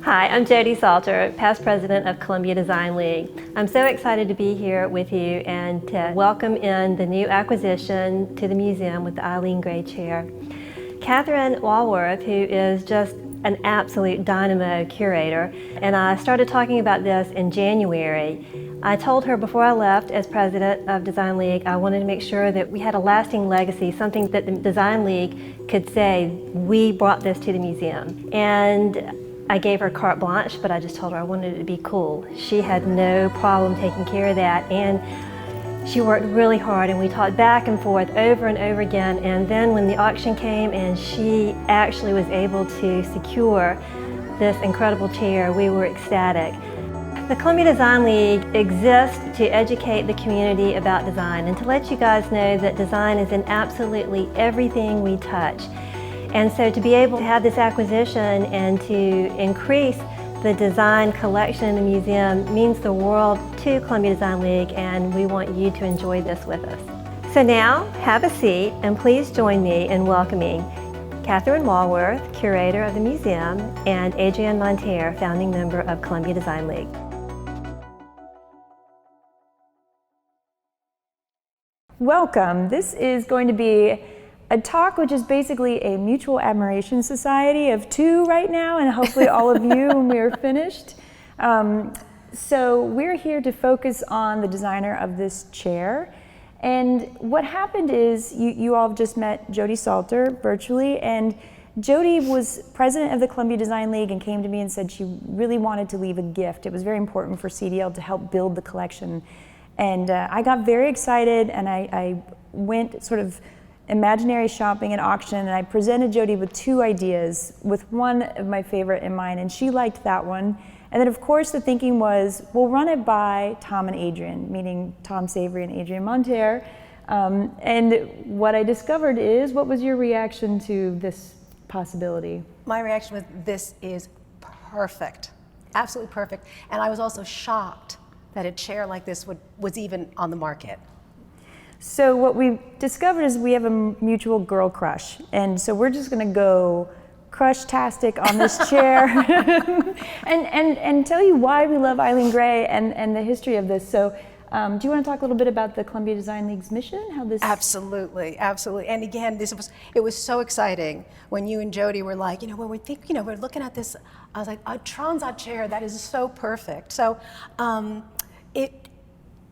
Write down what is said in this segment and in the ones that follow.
Hi, I'm Jody Salter, past president of Columbia Design League. I'm so excited to be here with you and to welcome in the new acquisition to the museum with the Eileen Gray chair. Catherine Walworth, who is just an absolute dynamo curator, and I started talking about this in January. I told her before I left as president of Design League, I wanted to make sure that we had a lasting legacy, something that the Design League could say, we brought this to the museum. And I gave her carte blanche, but I just told her I wanted it to be cool. She had no problem taking care of that, and she worked really hard, and we talked back and forth over and over again. And then when the auction came and she actually was able to secure this incredible chair, we were ecstatic. The Columbia Design League exists to educate the community about design and to let you guys know that design is in absolutely everything we touch. And so to be able to have this acquisition and to increase the design collection in the museum means the world to Columbia Design League, and we want you to enjoy this with us. So now, have a seat and please join me in welcoming Catherine Walworth, curator of the museum, and Adrienne Monteiro, founding member of Columbia Design League. Welcome. This is going to be a talk which is basically a mutual admiration society of two right now, and hopefully all of you when we are finished. So we're here to focus on the designer of this chair. And what happened is you all have just met Jody Salter virtually, and Jody was president of the Columbia Design League and came to me and said she really wanted to leave a gift. It was very important for CDL to help build the collection. And I got very excited, and I went sort of imaginary shopping and auction, and I presented Jody with two ideas, with one of my favorite in mind, and she liked that one. And then of course the thinking was, we'll run it by Tom and Adrienne, meaning Tom Savory and Adrienne Monteiro. And what I discovered is, what was your reaction to this possibility? My reaction was, this is perfect, absolutely perfect. And I was also shocked that a chair like this was even on the market. So what we discovered is we have a mutual girl crush, and so we're just going to go crush-tastic on this chair and tell you why we love Eileen Gray and the history of this. So do you want to talk a little bit about the Columbia Design League's mission? How this? Absolutely, absolutely. And again, it was so exciting when you and Jody were like, when we think, we're looking at this, I was like, a Transat chair, that is so perfect. So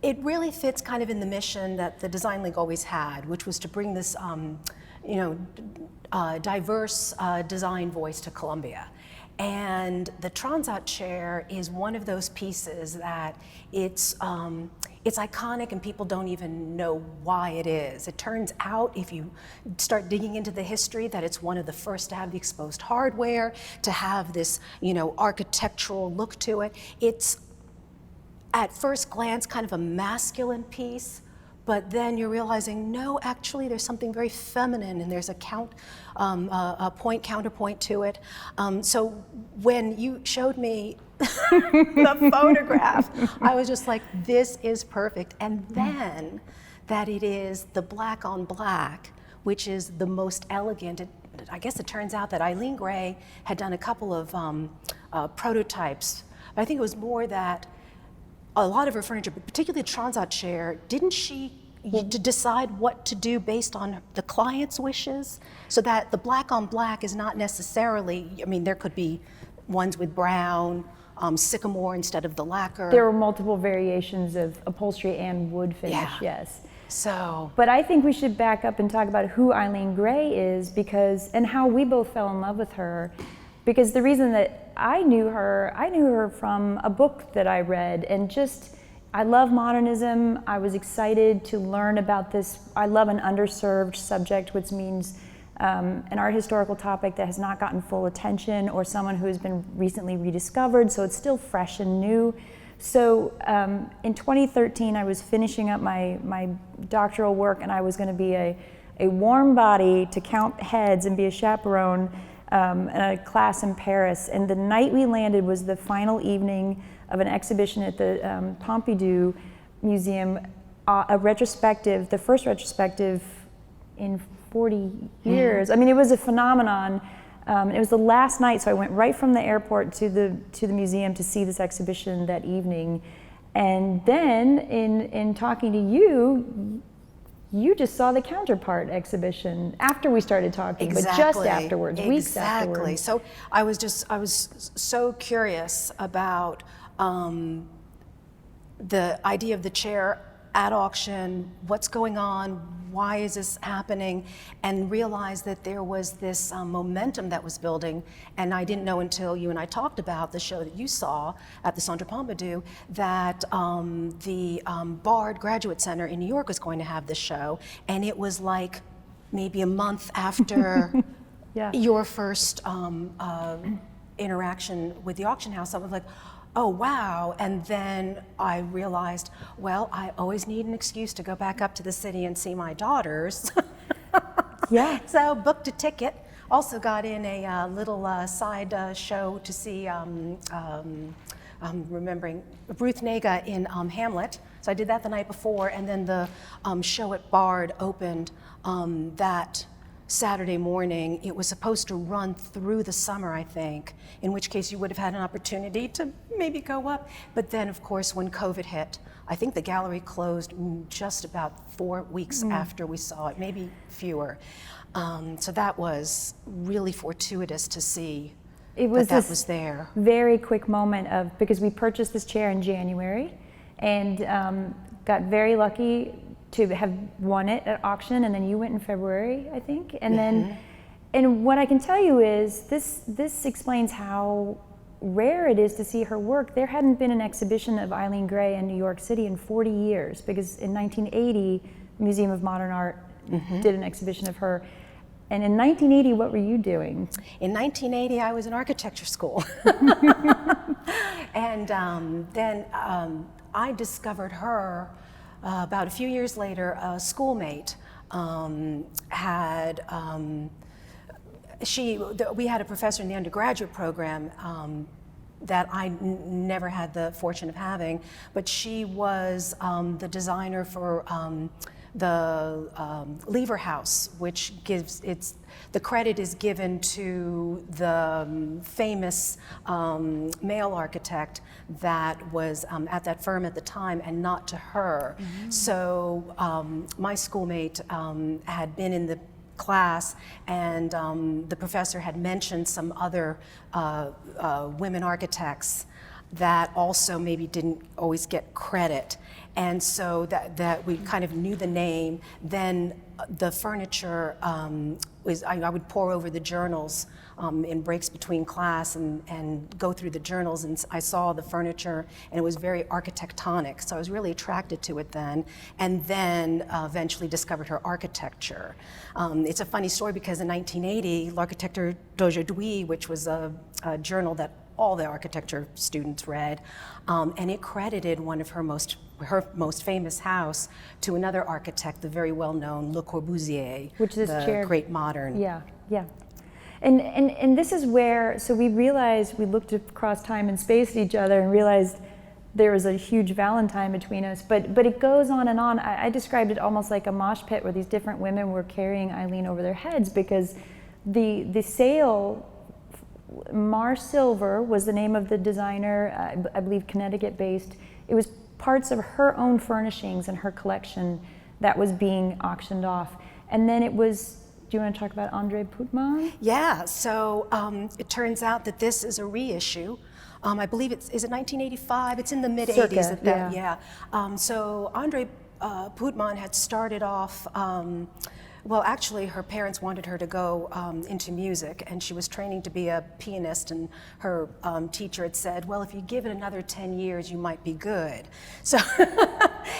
it really fits kind of in the mission that the Design League always had, which was to bring this, diverse design voice to Columbia. And the Transat chair is one of those pieces that it's iconic and people don't even know why it is. It turns out, if you start digging into the history, that it's one of the first to have the exposed hardware, to have this, architectural look to it. It's, at first glance, kind of a masculine piece, but then you're realizing, no, actually there's something very feminine, and there's a counterpoint to it. So when you showed me the photograph, I was just like, this is perfect. And then that it is the black on black, which is the most elegant. I guess it turns out that Eileen Gray had done a couple of prototypes, but I think it was more that a lot of her furniture, but particularly the Transat chair, didn't she decide what to do based on the client's wishes? So that the black on black is not necessarily, there could be ones with brown, sycamore instead of the lacquer. There were multiple variations of upholstery and wood finish, yeah. Yes. So. But I think we should back up and talk about who Eileen Gray is, and how we both fell in love with her. Because the reason that I knew her from a book that I read, and I love modernism. I was excited to learn about this. I love an underserved subject, which means an art historical topic that has not gotten full attention, or someone who has been recently rediscovered, so it's still fresh and new. So in 2013, I was finishing up my doctoral work, and I was going to be a warm body to count heads and be a chaperone in a class in Paris. And the night we landed was the final evening of an exhibition at the Pompidou Museum, a retrospective, the first retrospective in 40 years. I mean, it was a phenomenon. It was the last night, so I went right from the airport to the museum to see this exhibition that evening. And then in talking to you, you just saw the Counterpart exhibition after we started talking, but just afterwards, weeks afterwards. Exactly. So I was so curious about the idea of the chair at auction, what's going on, why is this happening, and realized that there was this momentum that was building. And I didn't know until you and I talked about the show that you saw at the Centre Pompidou that the Bard Graduate Center in New York was going to have this show. And it was like maybe a month after your first interaction with the auction house. I was like, oh, wow. And then I realized, well, I always need an excuse to go back up to the city and see my daughters. Yeah. So booked a ticket. Also got in a little side show to see, remembering Ruth Negga in Hamlet. So I did that the night before, and then the show at Bard opened that Saturday morning. It was supposed to run through the summer, I think, in which case you would have had an opportunity to maybe go up. But then, of course, when COVID hit, I think the gallery closed just about 4 weeks after we saw it, maybe fewer. So that was really fortuitous to see that was there. Very quick moment of, because we purchased this chair in January and got very lucky to have won it at auction, and then you went in February, I think. And then, and what I can tell you is this explains how rare it is to see her work. There hadn't been an exhibition of Eileen Gray in New York City in 40 years, because in 1980, the Museum of Modern Art did an exhibition of her. And in 1980, what were you doing? In 1980, I was in architecture school. And then I discovered her about a few years later. A schoolmate we had a professor in the undergraduate program that I never had the fortune of having, but she was the designer for the Lever House, which gives the credit is given to the famous male architect that was at that firm at the time, and not to her. So my schoolmate had been in the class, and the professor had mentioned some other women architects that also maybe didn't always get credit. And so that we kind of knew the name. Then the furniture I would pore over the journals in breaks between class and go through the journals, and I saw the furniture, and it was very architectonic. So I was really attracted to it then, and then eventually discovered her architecture. It's a funny story because in 1980, L'Architecture d'Aujourd'hui, which was a journal that all the architecture students read, and it credited one of her most famous house to another architect, the very well-known Le Corbusier, which is the great modern. Yeah, yeah. And this is where, so we realized, we looked across time and space at each other and realized there was a huge Valentine between us, but it goes on and on. I described it almost like a mosh pit where these different women were carrying Eileen over their heads, because the sale, Mars Silver was the name of the designer, I believe Connecticut-based. It was parts of her own furnishings and her collection that was being auctioned off. And then it was, do you want to talk about André Poutman? Yeah, so it turns out that this is a reissue. I believe is it 1985? It's in the mid-'80s. So André Poutman had started off, well, actually, her parents wanted her to go into music, and she was training to be a pianist, and her teacher had said, well, if you give it another 10 years, you might be good. So,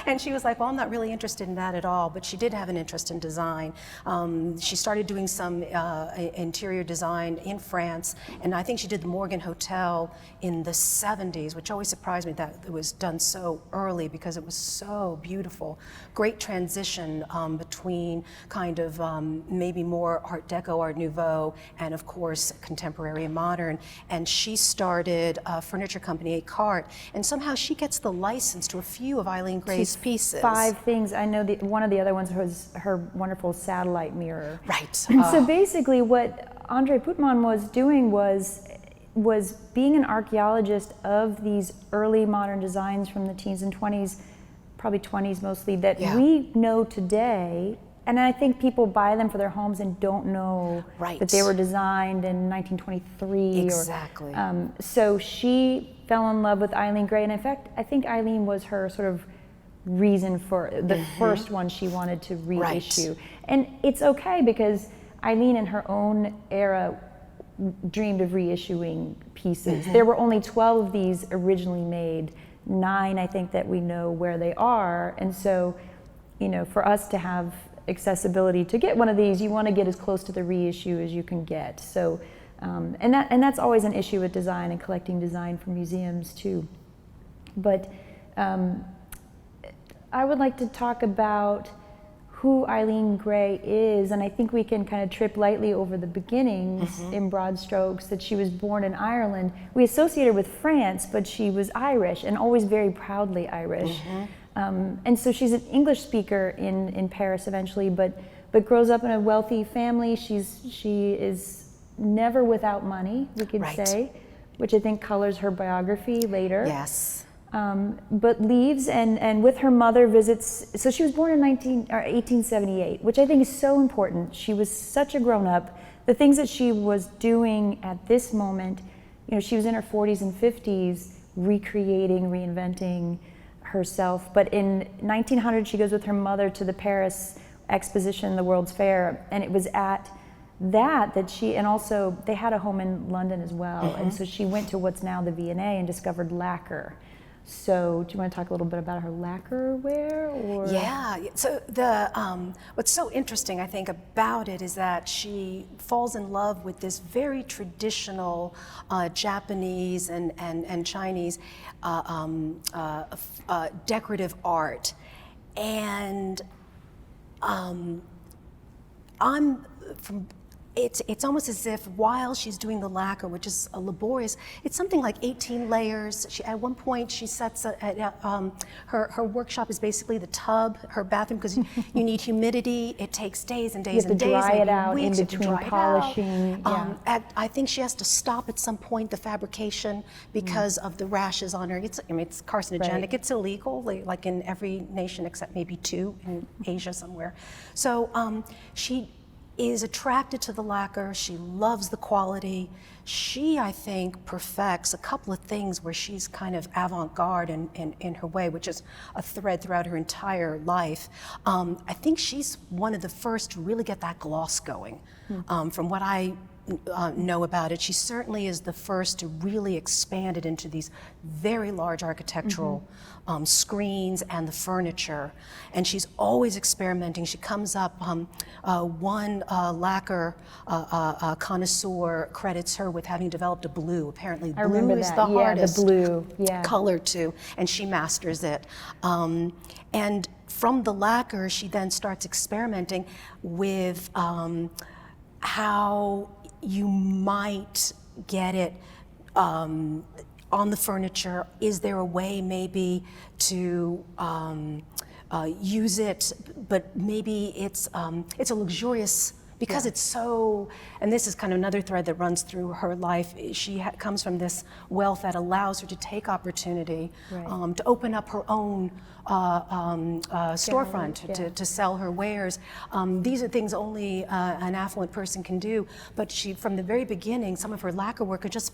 and she was like, well, I'm not really interested in that at all, but she did have an interest in design. She started doing some interior design in France, and I think she did the Morgan Hotel in the 70s, which always surprised me that it was done so early, because it was so beautiful. Great transition between kind of maybe more Art Deco, Art Nouveau, and of course contemporary and modern. And she started a furniture company, Carte, and somehow she gets the license to a few of Eileen Gray's pieces. 5 things. I know one of the other ones was her wonderful satellite mirror. Right. So basically what Andre Putman was doing was being an archaeologist of these early modern designs from the teens and 20s, probably 20s mostly, that we know today. And I think people buy them for their homes and don't know that they were designed in 1923. Exactly. So she fell in love with Eileen Gray, and in fact, I think Eileen was her sort of reason for the first one she wanted to reissue. And it's okay, because Eileen in her own era dreamed of reissuing pieces. There were only 12 of these originally made, 9 I think that we know where they are, and so, you know, for us to have accessibility to get one of these, you want to get as close to the reissue as you can get. So, and that's always an issue with design and collecting design for museums too. But I would like to talk about who Eileen Gray is, and I think we can kind of trip lightly over the beginnings in broad strokes. That she was born in Ireland. We associate her with France, but she was Irish, and always very proudly Irish. And so she's an English speaker in Paris eventually, but grows up in a wealthy family. She is never without money, we could say, which I think colors her biography later. Yes. But leaves and with her mother visits. So she was born in 1878, which I think is so important. She was such a grown-up. The things that she was doing at this moment, you know, she was in her 40s and 50s, recreating, reinventing herself. But in 1900, she goes with her mother to the Paris exposition, the World's Fair, and it was at that she, and also they had a home in London as well, and so she went to what's now the V&A and discovered lacquer. So do you want to talk a little bit about her lacquer wear? Or? Yeah, so what's so interesting, I think, about it is that she falls in love with this very traditional Japanese and Chinese decorative art. And it's almost as if while she's doing the lacquer, which is a laborious, it's something like 18 layers. At one point she sets her workshop is basically the tub, her bathroom, because you need humidity. It takes days and days and days. You have to dry it out weeks, in between polishing. I think she has to stop at some point the fabrication because of the rashes on her. It's carcinogenic. It's illegal, like in every nation except maybe 2 in Asia somewhere. So she is attracted to the lacquer. She loves the quality. She, I think, perfects a couple of things where she's kind of avant-garde in her way, which is a thread throughout her entire life. I think she's one of the first to really get that gloss going. From what I know about it, she certainly is the first to really expand it into these very large architectural screens and the furniture. And she's always experimenting. She comes up, one lacquer connoisseur credits her with having developed a blue. Apparently blue is the hardest color to, and she masters it. And from the lacquer, she then starts experimenting with how you might get it on the furniture. Is there a way maybe to use it, but maybe it's a luxurious, because it's so, and this is kind of another thread that runs through her life. She comes from this wealth that allows her to take opportunity, to open up her own storefront to sell her wares. These are things only an affluent person can do, but she, from the very beginning, some of her lacquer work are just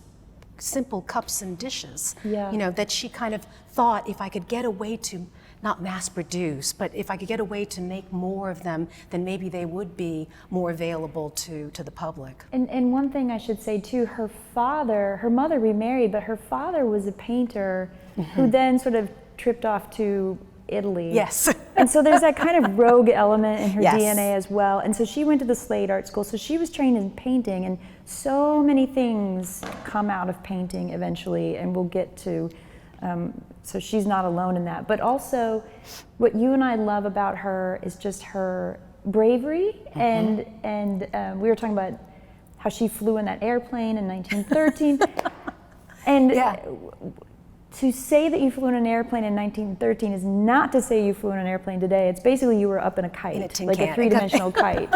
simple cups and dishes, you know, that she kind of thought, if I could get away to not mass produce, but if I could get a way to make more of them, then maybe they would be more available to the public. And one thing I should say too, her mother remarried, but her father was a painter who then sort of tripped off to Italy. Yes. And so there's that kind of rogue element in her DNA as well. And so she went to the Slade Art School, so she was trained in painting, and so many things come out of painting eventually, and we'll get to, so she's not alone in that. But also, what you and I love about her is just her bravery, and we were talking about how she flew in that airplane in 1913. And to say that you flew in an airplane in 1913 is not to say you flew in an airplane today. It's basically you were up in a kite, like a 3-dimensional kite.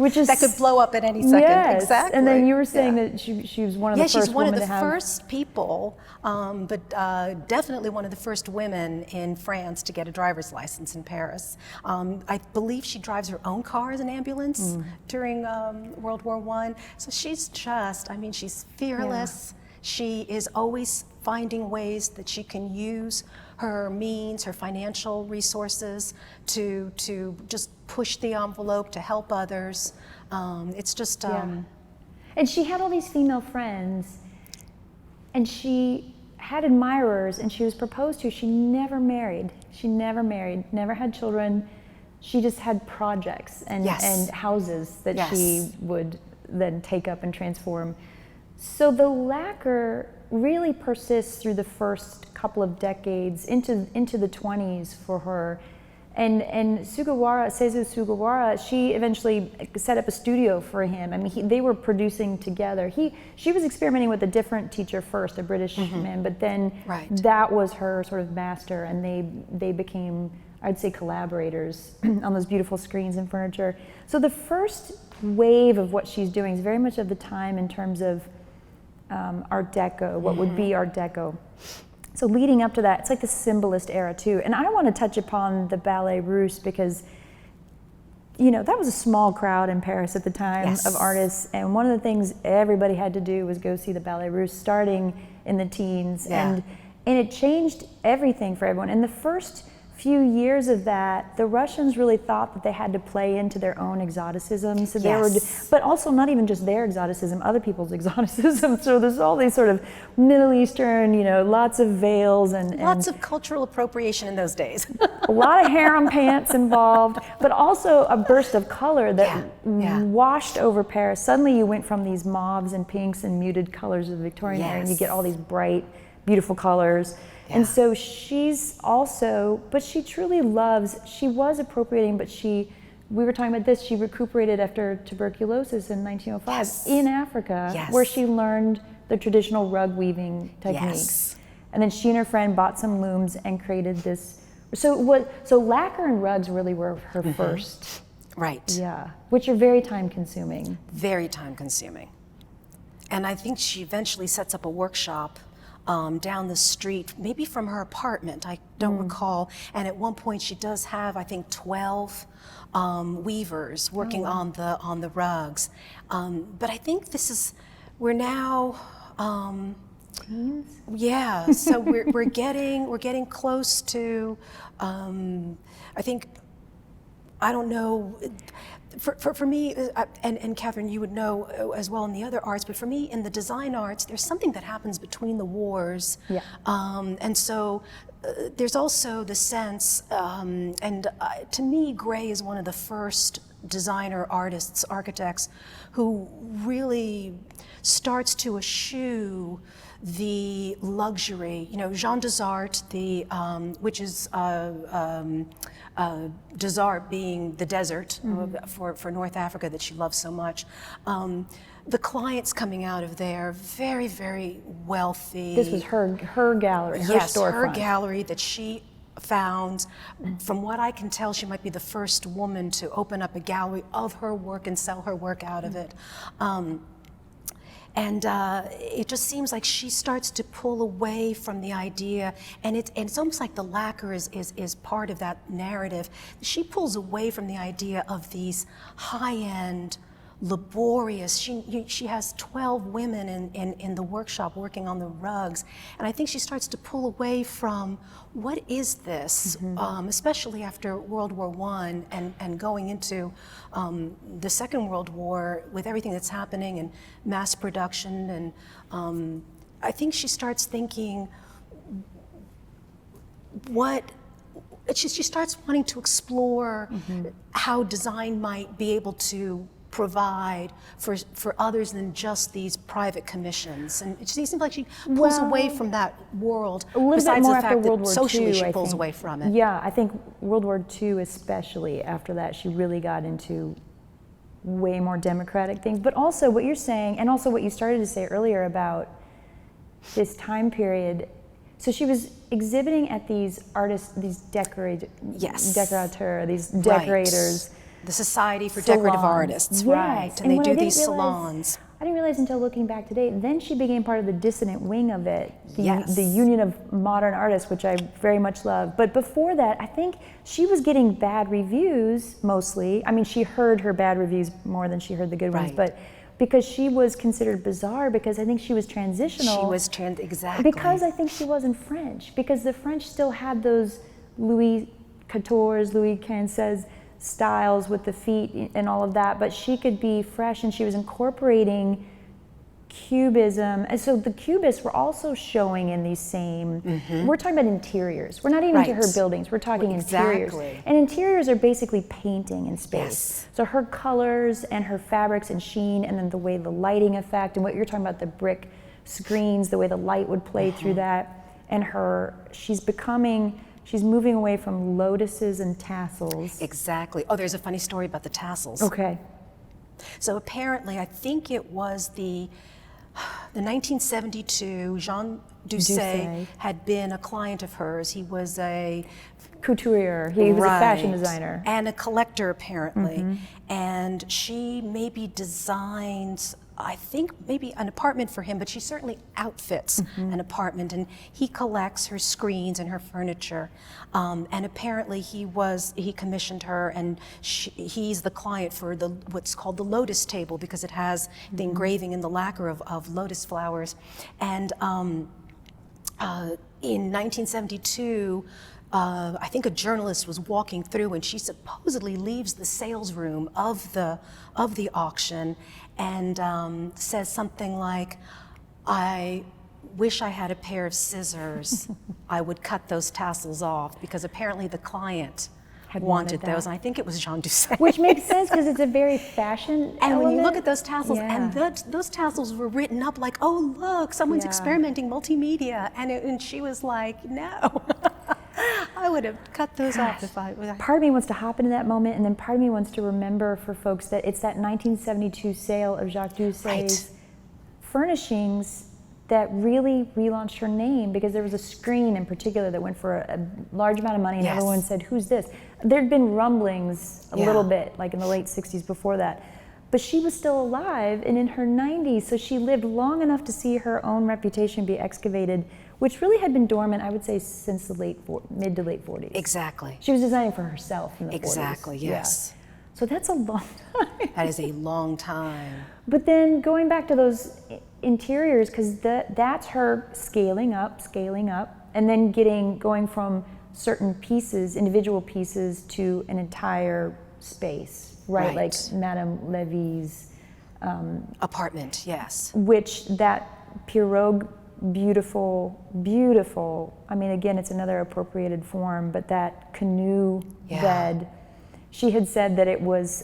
Which is that could blow up at any second. Yes. Exactly. And then you were saying that she was one of the first she's one of women the to have... first people, but definitely one of the first women in France to get a driver's license in Paris. I believe she drives her own car as an ambulance during World War I. So she's just, I mean, she's fearless. She is always finding ways that she can use her means, her financial resources to just push the envelope, to help others. It's just... And she had all these female friends, and she had admirers, and she was proposed to. She never married. She never married, never had children. She just had projects and houses that she would then take up and transform. So the lacquer really persists through the first couple of decades into the 20s for her. And Seizu Sugawara, she eventually set up a studio for him. I mean, they were producing together. She was experimenting with a different teacher first, a British man, but then that was her sort of master, and they became, I'd say, collaborators on those beautiful screens and furniture. So the first wave of what she's doing is very much of the time in terms of Art Deco, what would be Art Deco. So leading up to that, it's like the symbolist era too. And I want to touch upon the Ballet Russe because, you know, that was a small crowd in Paris at the time of artists. And one of the things everybody had to do was go see the Ballet Russe starting in the teens. And it changed everything for everyone. In the first few years of that, the Russians really thought that they had to play into their own exoticism. So they were, but also not even just their exoticism, other people's exoticism. So there's all these sort of Middle Eastern, you know, lots of veils and lots of cultural appropriation in those days. A lot of harem pants involved, but also a burst of color that washed over Paris. Suddenly you went from these mauves and pinks and muted colors of the Victorian era, and you get all these bright, beautiful colors. And so she's also, but she truly loves, she was appropriating, but we were talking about this, she recuperated after tuberculosis in 1905 in Africa, where she learned the traditional rug weaving techniques. And then she and her friend bought some looms and created this. So lacquer and rugs really were her first. Right. Yeah, which are very time consuming. Very time consuming. And I think she eventually sets up a workshop down the street, maybe from her apartment, I don't recall. And at one point she does have, I think, 12 weavers working on the rugs. But I think we're now, so we're getting close to, I think, I don't know, for me, and Catherine, you would know as well in the other arts, but for me, in the design arts, there's something that happens between the wars. And so there's also the sense, to me, Gray is one of the first designer artists, architects, who really starts to eschew the luxury. You know, Jean Desart, which is Desart being the desert for North Africa that she loves so much. The clients coming out of there, very, very wealthy. This was her gallery, her storefront. Her gallery that she found. From what I can tell, she might be the first woman to open up a gallery of her work and sell her work out of it. And it just seems like she starts to pull away from the idea, and it's almost like the lacquer is part of that narrative. She pulls away from the idea of these high-end, laborious. She has 12 women in the workshop working on the rugs, and I think she starts to pull away from what is this, especially after World War I and going into the Second World War with everything that's happening and mass production, and I think she starts thinking she starts wanting to explore how design might be able to provide for others than just these private commissions, and it seems like she pulls away from that world. A little besides bit more the after fact World that War socially II, she I pulls think. away from it. Yeah, I think World War II, especially after that, she really got into way more democratic things. But also what you're saying, and also what you started to say earlier about this time period. So she was exhibiting at these artists, these decorateurs, these decorators. The Society for Decorative Artists, right? Yes. And they what do I didn't these salons. I didn't realize until looking back today, then she became part of the dissident wing of it, Yes. the Union of Modern Artists, which I very much love. But before that, I think she was getting bad reviews mostly. I mean, she heard her bad reviews more than she heard the good ones, Right. but because she was considered bizarre because I think she was transitional. She was exactly. Because I think she wasn't French, because the French still had those Louis XIV, Louis XV styles with the feet and all of that, but she could be fresh and she was incorporating Cubism. And so the Cubists were also showing in these same, we're talking about interiors. We're not even to her Right. buildings, we're talking interiors. Exactly. And interiors are basically painting in space. Yes. So her colors and her fabrics and sheen, and then the way the lighting effect, and what you're talking about, the brick screens, the way the light would play through that. And she's moving away from lotuses and tassels. Exactly. Oh, there's a funny story about the tassels. Okay. So apparently, I think it was the 1972, Jean Doucet Doucet. had been a client of hers. He was a Couturier. He was a fashion designer. And a collector, apparently. And she maybe designs, I think, maybe an apartment for him, but she certainly outfits an apartment. And he collects her screens and her furniture. And apparently he commissioned her, and he's the client for what's called the lotus table, because it has the engraving and the lacquer of lotus flowers. And in 1972, I think a journalist was walking through, and she supposedly leaves the sales room of the auction and says something like, "I wish I had a pair of scissors. I would cut those tassels off," because apparently the client Had wanted wanted those. that. And I think it was Jean Doucet. Which makes sense because it's a very fashion And when you look element. at those tassels, and those tassels were written up like, "Oh, look, someone's Yeah. experimenting multimedia," and she was like, "No." I would have cut those off if I was. Part of me wants to hop into that moment, and then part of me wants to remember for folks that it's that 1972 sale of Jacques Doucet's furnishings that really relaunched her name, because there was a screen in particular that went for a large amount of money, and Yes. everyone said, "Who's this?" There'd been rumblings a Yeah. little bit, like in the late 60s before that. But she was still alive and in her 90s, so she lived long enough to see her own reputation be excavated, which really had been dormant, I would say, since the mid to late 40s. Exactly. She was designing for herself in the 40s. Exactly, yes. Yeah. So that's a long time. That is a long time. But then going back to those interiors, because that's her scaling up, and then going from certain pieces, individual pieces, to an entire space, right? Like Madame Lévy's apartment, yes. which that pirogue, beautiful, I mean, again, it's another appropriated form, but that canoe bed, she had said that it was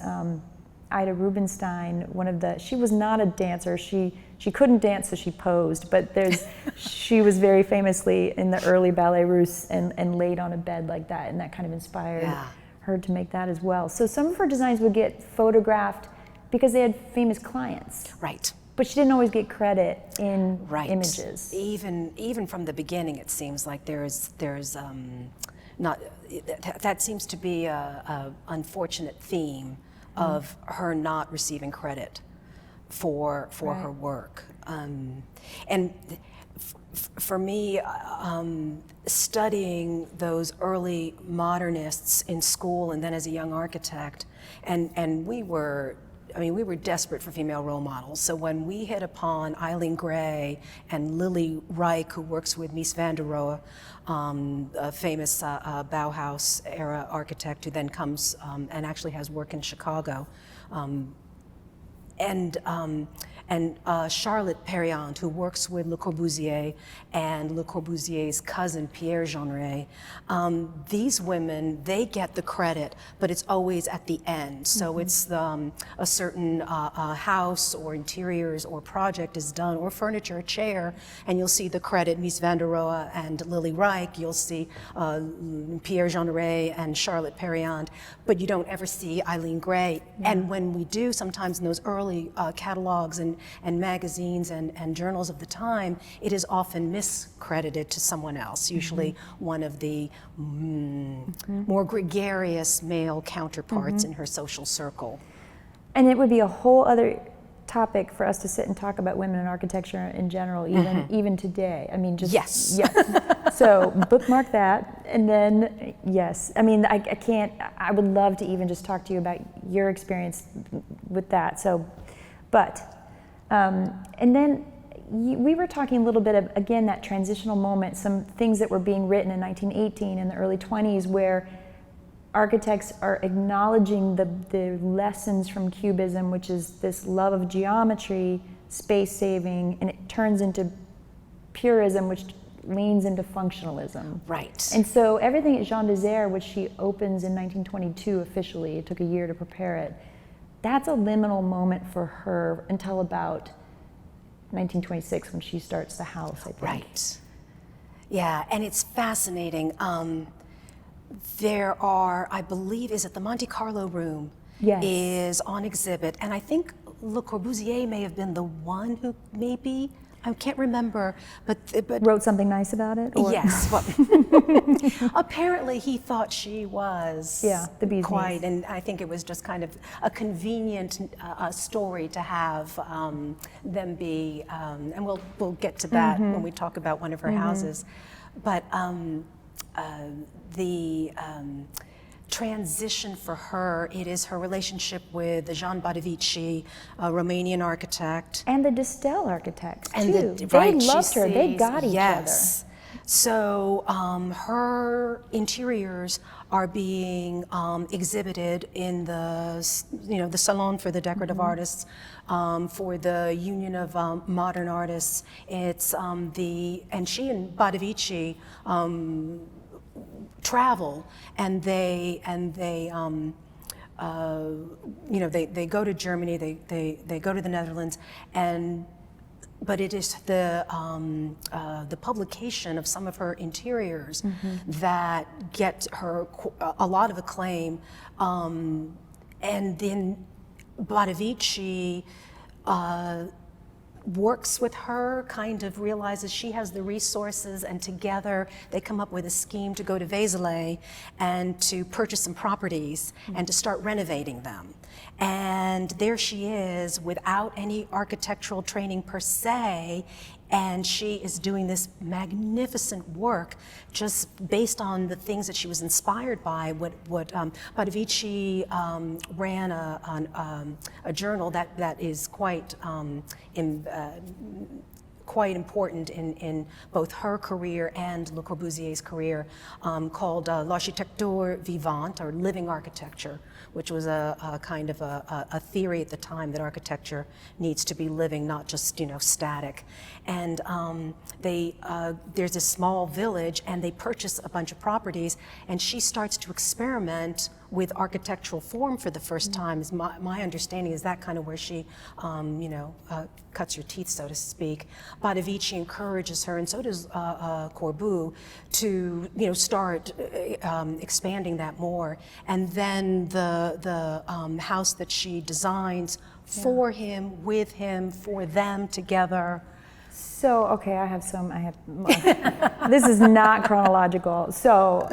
Ida Rubinstein, she was not a dancer, she couldn't dance, so she posed, but she was very famously in the early Ballet Russe and laid on a bed like that, and that kind of inspired her to make that as well. So some of her designs would get photographed because they had famous clients. Right. But she didn't always get credit in images. Even from the beginning, it seems like there's not. That seems to be a unfortunate theme of her not receiving credit for her work. And for me, studying those early modernists in school and then as a young architect, and we were desperate for female role models. So when we hit upon Eileen Gray and Lily Reich, who works with Mies van der Rohe, a famous Bauhaus era architect who then comes and actually has work in Chicago, and Charlotte Perriand, who works with Le Corbusier and Le Corbusier's cousin Pierre Jeanneret. These women, they get the credit, but it's always at the end. So it's a certain house or interiors or project is done, or furniture, a chair, and you'll see the credit, Mies van der Rohe and Lily Reich. You'll see Pierre Jeanneret and Charlotte Perriand, but you don't ever see Eileen Gray. And when we do, sometimes in those early catalogs and and magazines and journals of the time, it is often miscredited to someone else, usually one of the more gregarious male counterparts in her social circle. And it would be a whole other topic for us to sit and talk about women in architecture in general, even today. I mean, just yes. So bookmark that, and then yes. I mean, I can't. I would love to even just talk to you about your experience with that. So, but and then we were talking a little bit of, again, that transitional moment, some things that were being written in 1918 and the early 20s, where architects are acknowledging the lessons from Cubism, which is this love of geometry, space saving, and it turns into purism, which leans into functionalism. Right. And so everything at Jean Désert, which she opens in 1922 officially, it took a year to prepare it, that's a liminal moment for her until about 1926 when she starts the house, I think. Right. Yeah, and it's fascinating. There are, I believe, is it the Monte Carlo room? Yes. Is on exhibit, and I think Le Corbusier may have been the one who maybe, I can't remember, but wrote something nice about it? Or? Yes. Well, apparently he thought she was the bee's quite, knees. and I think it was just kind of a convenient story to have them be, and we'll get to that when we talk about one of her houses, but the transition for her, it is her relationship with Jean Bonavici, a Romanian architect. And the Distel architects, And too. They loved her. They sees- got each yes. So her interiors are being exhibited in the Salon for the Decorative Artists, for the Union of Modern Artists. It's and she and Bonavici travel, and they go to Germany, they go to the Netherlands, but it is the publication of some of her interiors that get her a lot of acclaim, and then Bonavici works with her, kind of realizes she has the resources, and together they come up with a scheme to go to Vézelay and to purchase some properties and to start renovating them. And there she is without any architectural training per se, and she is doing this magnificent work just based on the things that she was inspired by. What Bonavici ran a journal that is quite important in both her career and Le Corbusier's career, called L'Architecture Vivante, or Living Architecture, which was a kind of a theory at the time that architecture needs to be living, not just static. And there's a small village, and they purchase a bunch of properties, and she starts to experiment with architectural form for the first time. Is my understanding is that kind of where she, cuts your teeth, so to speak. Bonavici encourages her, and so does Corbu, to start expanding that more. And then the house that she designs for him, with him, for them together. So, okay, this is not chronological. So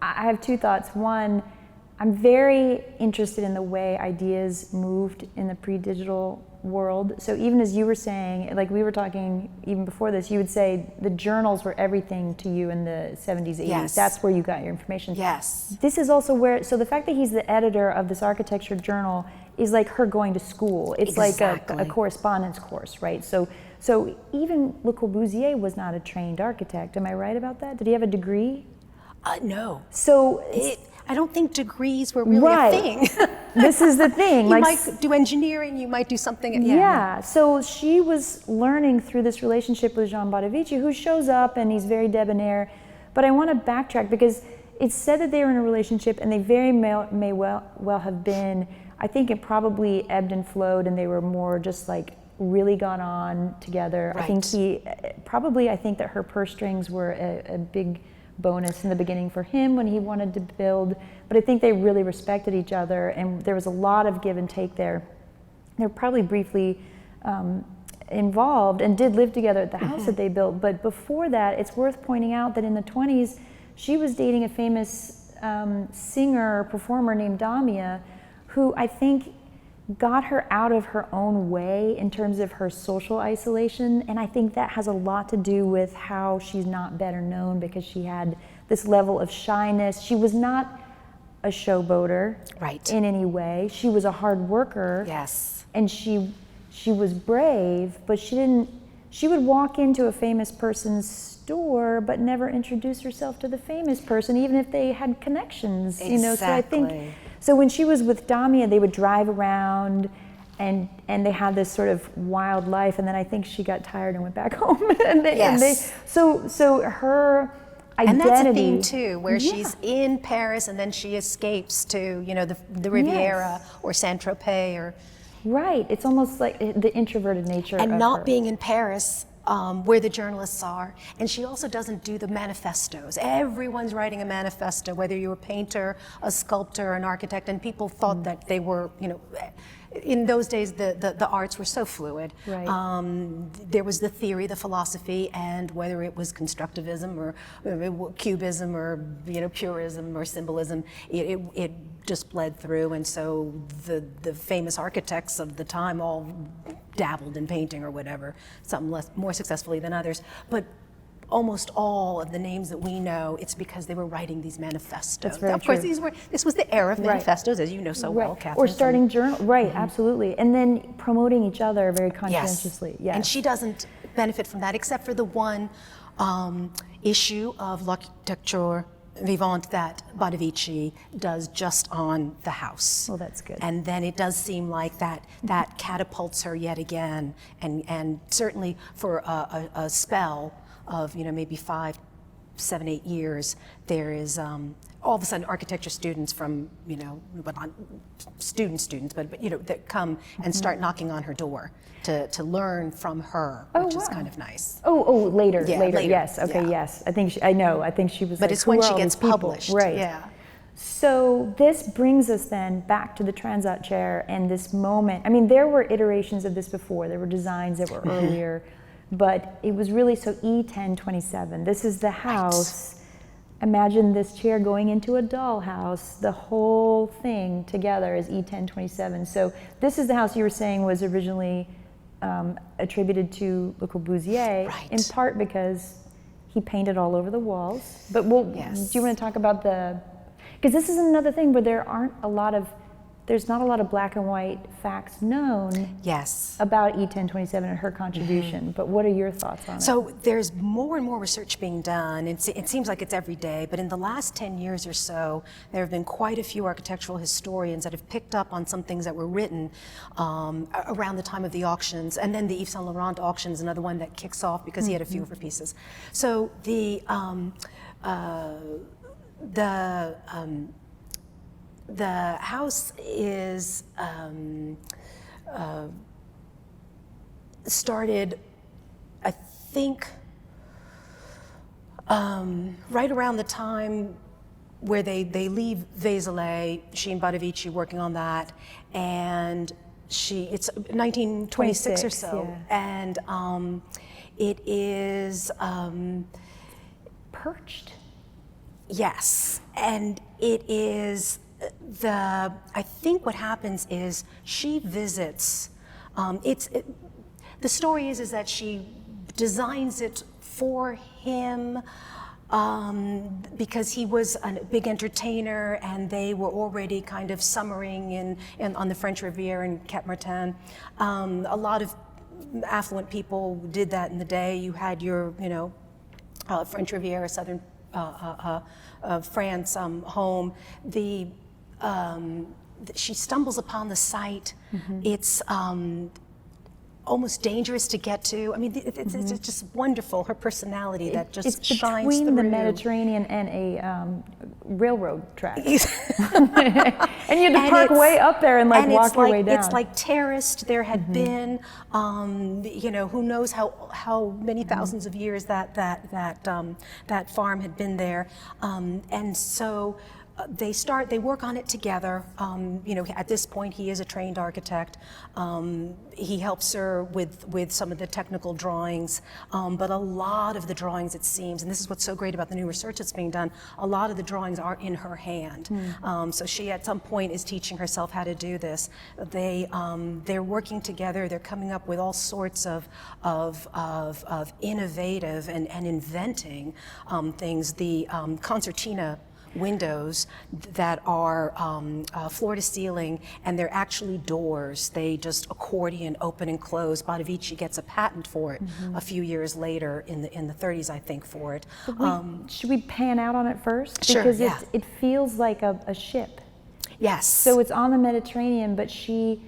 I have two thoughts. One, I'm very interested in the way ideas moved in the pre-digital world. So even as you were saying, like we were talking even before this, you would say the journals were everything to you in the 70s, 80s. Yes. That's where you got your information. Yes. This is also where, so the fact that he's the editor of this architecture journal is like her going to school. It's Exactly. like a correspondence course, right? So even Le Corbusier was not a trained architect. Am I right about that? Did he have a degree? No. So I don't think degrees were really right. a thing. This is the thing. You might do engineering, you might do something. Yeah. So she was learning through this relationship with Jean Bonavici, who shows up and he's very debonair. But I want to backtrack because it's said that they were in a relationship, and they very may well have been. I think it probably ebbed and flowed, and they were more just like really got on together. Right. I think that her purse strings were a big bonus in the beginning for him when he wanted to build, but I think they really respected each other, and there was a lot of give and take there. They were probably briefly involved and did live together at the house that they built. But before that, it's worth pointing out that in the 20s, she was dating a famous singer, performer named Damia, who I think got her out of her own way in terms of her social isolation. And I think that has a lot to do with how she's not better known, because she had this level of shyness. She was not a showboater in any way. She was a hard worker. Yes. And she was brave, but she would walk into a famous person's store but never introduce herself to the famous person, even if they had connections. Exactly. You know, so I think, so when she was with Damia, they would drive around and they had this sort of wild life, and then I think she got tired and went back home. So her identity. And that's a theme too, where she's in Paris and then she escapes to, you know, the Riviera or Saint-Tropez or. Right, it's almost like the introverted nature and of not her. being in Paris where the journalists are. And she also doesn't do the manifestos. Everyone's writing a manifesto, whether you're a painter, a sculptor, an architect, and people thought that they were, you know, in those days the arts were so fluid. Right. There was the theory, the philosophy, and whether it was constructivism or cubism or, you know, purism or symbolism, it just bled through. And so the famous architects of the time all dabbled in painting or whatever, some more successfully than others. But almost all of the names that we know, it's because they were writing these manifestos. That's very of course, true. this was the era of manifestos, as you know so well, Catherine. Or starting journal, absolutely. And then promoting each other very conscientiously. Yes. And she doesn't benefit from that, except for the one issue of L'Architecture Vivante that Bonavici does just on the house. Well, that's good. And then it does seem like that catapults her yet again, and certainly for a spell of, you know, maybe 5, 7, 8 years, there is all of a sudden architecture students from, you know, but not students, but you know, that come and start knocking on her door to learn from her, which is kind of nice. Later, later. Yes, okay, yes. I think she was. But like, it's when who she are all gets these people? published. Right. Yeah. So this brings us then back to the Transat chair and this moment. I mean, there were iterations of this before. There were designs that were earlier, but it was really, so E1027. This is the house. Imagine this chair going into a dollhouse. The whole thing together is E1027. So this is the house you were saying was originally attributed to Le Corbusier, in part because he painted all over the walls. But do you want to talk about because this is another thing where there's not a lot of black and white facts known about E1027 and her contribution, but what are your thoughts on it? So there's more and more research being done. It seems like it's every day, but in the last 10 years or so, there have been quite a few architectural historians that have picked up on some things that were written around the time of the auctions, and then the Yves Saint Laurent auction is another one that kicks off because he had a few of her pieces. So the house is started, I think, right around the time where they leave Vézelay, she and Bonavici working on that, and it's 1926 or so, and it is perched. Yes, and it is I think what happens is she visits, the story is that she designs it for him because he was a big entertainer and they were already kind of summering on the French Riviera in Cap Martin. A lot of affluent people did that in the day. You had your, you know, French Riviera, southern France home. She stumbles upon the site. It's almost dangerous to get to. I mean, it's just wonderful, her personality that just shines through. It's between the Mediterranean and a railroad track. And you had to park way up there and walk your way down. It's like terraced. There had been, you know, who knows how many thousands of years that farm had been there. And so they work on it together. You know, at this point, he is a trained architect. He helps her with some of the technical drawings, but a lot of the drawings, it seems, and this is what's so great about the new research that's being done, a lot of the drawings are in her hand. So she, at some point, is teaching herself how to do this. They're working together. They're coming up with all sorts of innovative and inventing things. The concertina windows that are floor to ceiling, and they're actually doors. They just accordion open and close. Bonavici gets a patent for it a few years later in the 30s, I think, for it. Should we pan out on it first? Sure, Because yeah. it feels like a ship. Yes. So it's on the Mediterranean, but she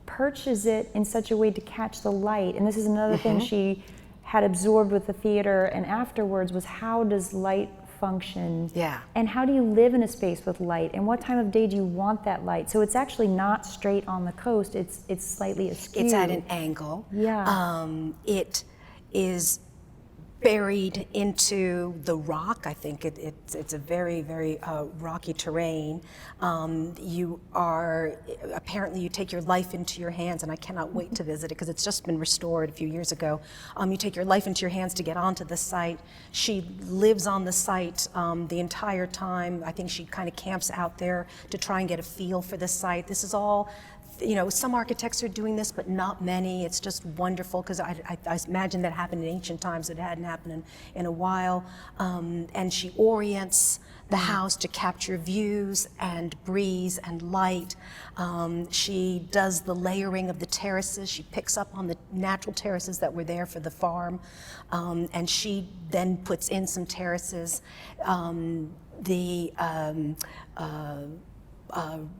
perches it in such a way to catch the light. And this is another thing she had absorbed with the theater and afterwards, was how does light function? Yeah. And how do you live in a space with light? And what time of day do you want that light? So it's actually not straight on the coast. It's slightly askew. It's at an angle. Yeah. It is buried into the rock. I think it's a very, very rocky terrain. Apparently you take your life into your hands, and I cannot wait to visit it because it's just been restored a few years ago. You take your life into your hands to get onto the site. She lives on the site the entire time. I think she kind of camps out there to try and get a feel for the site. This is all, you know, some architects are doing this, but not many. It's just wonderful because I imagine that happened in ancient times. It hadn't happened in a while. And she orients the house to capture views and breeze and light. She does the layering of the terraces. She picks up on the natural terraces that were there for the farm. And she then puts in some terraces.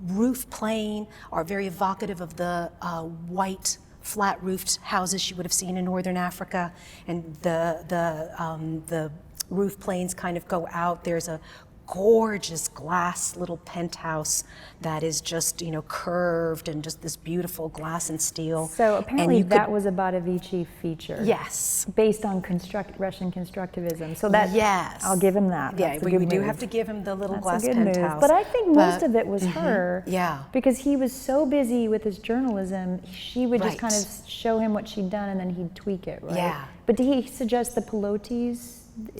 Roof plane are very evocative of the white flat-roofed houses you would have seen in northern Africa, and the roof planes kind of go out. There's a gorgeous glass little penthouse that is just, you know, curved and just this beautiful glass and steel. So apparently that was a Bonavici feature. Yes. Based on Russian constructivism. So that, yes. I'll give him that. Yeah, That's a we good do move. have to give him the little That's glass a good penthouse. move. But I think most of it was her. Yeah. Because he was so busy with his journalism, she would just Right. kind of show him what she'd done and then he'd tweak it, right? Yeah. But did he suggest the pilotis?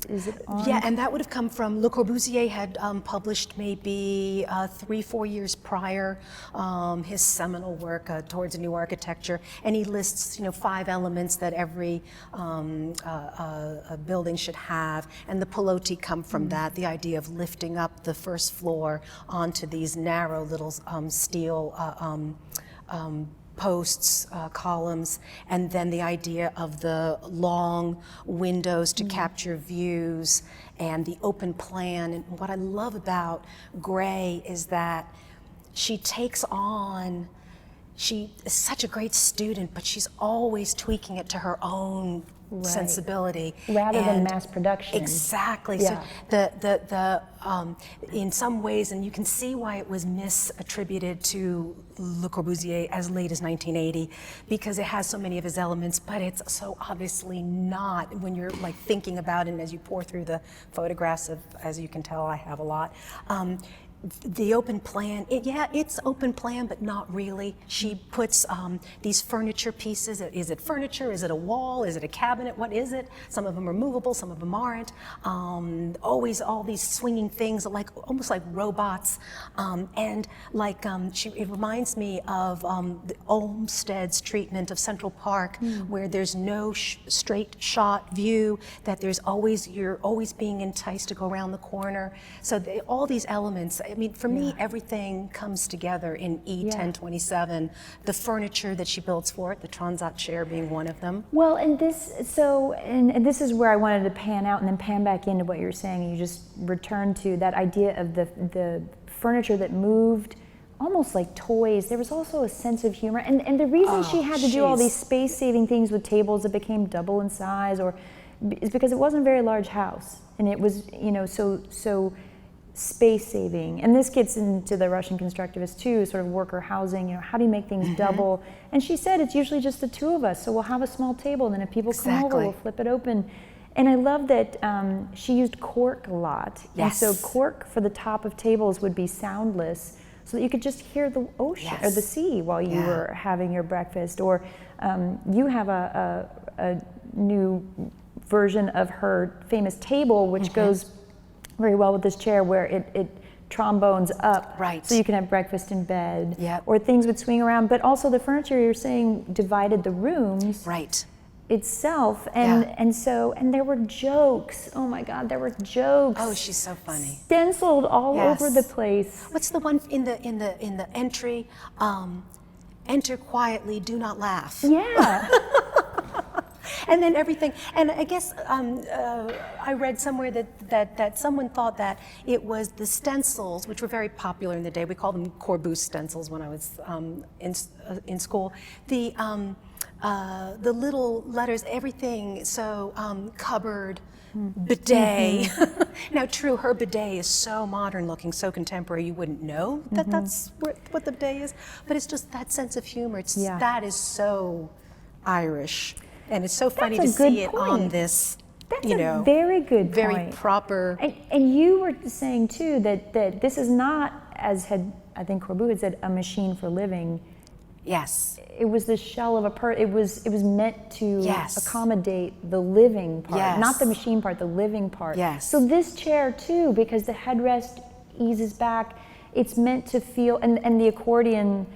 Is it on? Yeah, and that would have come from, Le Corbusier had published maybe 3-4 years prior his seminal work towards a new architecture, and he lists, you know, 5 elements that every a building should have, and the pilotis come from that, the idea of lifting up the first floor onto these narrow little steel posts, columns, and then the idea of the long windows to capture views and the open plan. And what I love about Gray is that she takes on, she is such a great student, but she's always tweaking it to her own sensibility. Rather than mass production. Exactly. Yeah. So in some ways, and you can see why it was misattributed to Le Corbusier as late as 1980, because it has so many of his elements, but it's so obviously not when you're like thinking about it and as you pour through the photographs of, as you can tell, I have a lot. The open plan, it's open plan, but not really. She puts these furniture pieces. Is it furniture? Is it a wall? Is it a cabinet? What is it? Some of them are movable, some of them aren't. Always all these swinging things, like almost like robots. And like, it reminds me of the Olmsted's treatment of Central Park, where there's no straight shot view, that you're always being enticed to go around the corner. So all these elements, I mean, for me, everything comes together in E1027. The furniture that she builds for it, the Transat chair being one of them. Well, and this is where I wanted to pan out and then pan back into what you're saying. You just returned to that idea of the furniture that moved almost like toys. There was also a sense of humor. And the reason she had to do all these space-saving things with tables that became double in size is because it wasn't a very large house. And it was, you know, so space saving. And this gets into the Russian constructivists too, sort of worker housing, you know, how do you make things double? And she said it's usually just the two of us, so we'll have a small table, and then if people come over, we'll flip it open. And I love that she used cork a lot. Yes. And so cork for the top of tables would be soundless, so that you could just hear the ocean or the sea while you were having your breakfast. Or you have a new version of her famous table, which goes very well with this chair, where it trombones up, Right. so you can have breakfast in bed. Yep. Or things would swing around, but also the furniture you're saying divided the rooms Right. itself, and there were jokes. Oh my God, there were jokes. Oh, she's so funny. Stenciled all Yes. over the place. What's the one in the entry? Enter quietly, do not laugh. Yeah. And then everything, and I guess I read somewhere that someone thought that it was the stencils, which were very popular in the day. We called them Corbeau stencils when I was in school. The little letters, everything. So cupboard, bidet. Now, true, her bidet is so modern looking, so contemporary, you wouldn't know that that's what the bidet is. But it's just that sense of humor. That is so Irish. And it's so funny to see it on this, That's a very good very point. proper. And you were saying too that this is not, as I think Corbeau had said, a machine for living. Yes. It was the shell of a it was meant to accommodate the living part, not the machine part, the living part. Yes. So this chair too, because the headrest eases back, it's meant to feel, and the accordion